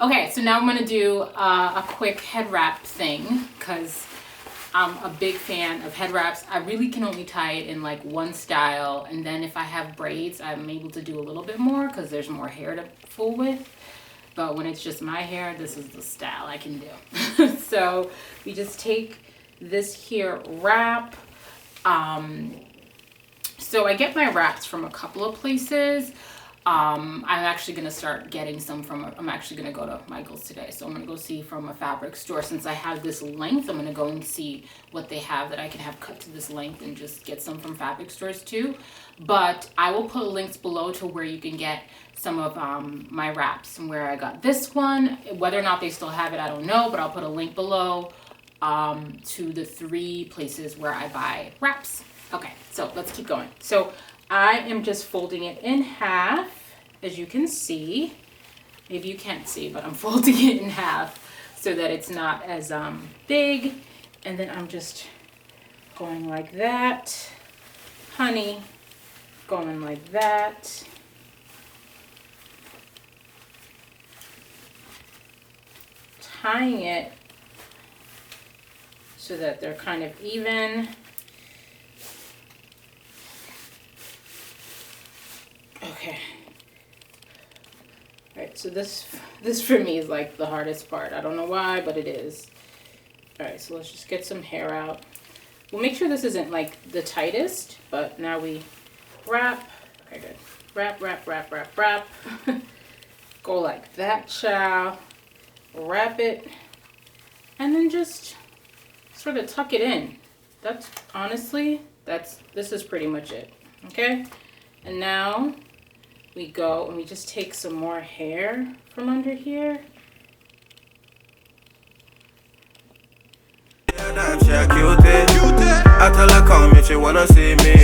Okay, so now I'm gonna do a quick head wrap thing because I'm a big fan of head wraps. I really can only tie it in like one style, and then if I have braids, I'm able to do a little bit more because there's more hair to fool with. But when it's just my hair, this is the style I can do. So we just take this here wrap. So I get my wraps from a couple of places. I'm actually going to start getting some from, I'm actually going to go to Michael's today. So I'm going to go see from a fabric store. Since I have this length, I'm going to go and see what they have that I can have cut to this length and just get some from fabric stores too. But I will put links below to where you can get some of my wraps and where I got this one. Whether or not they still have it, I don't know, but I'll put a link below to the 3 places where I buy wraps. Okay, so let's keep going. So I am just folding it in half, as you can see. Maybe you can't see, but I'm folding it in half so that it's not as big. And then I'm just going like that. Honey, going like that. Tying it so that they're kind of even. Okay. All right, so this for me is like the hardest part. I don't know why, but it is. All right, so let's just get some hair out. We'll make sure this isn't like the tightest, but now we wrap. Okay, good. Wrap, wrap, wrap, wrap, wrap. Go like that, child. Wrap it, and then just sort of tuck it in. That's honestly, this is pretty much it. Okay, and now we go and we just take some more hair from under here. I tell her come if she wanna see me.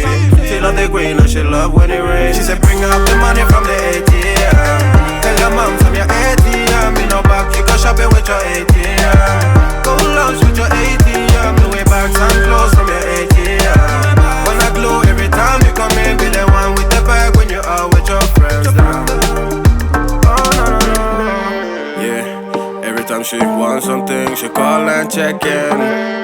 She love the green and she love when it rains. She said bring up the money from the ATM. Tell your mom from your ATM. Me no back, you go shopping with your ATM. Go lunch with your ATM. The way bags and clothes from your ATM. When I glow every time you come in, be the one with the bag when you are with your friends. Oh no no no. Yeah, every time she wants something, she call and check in.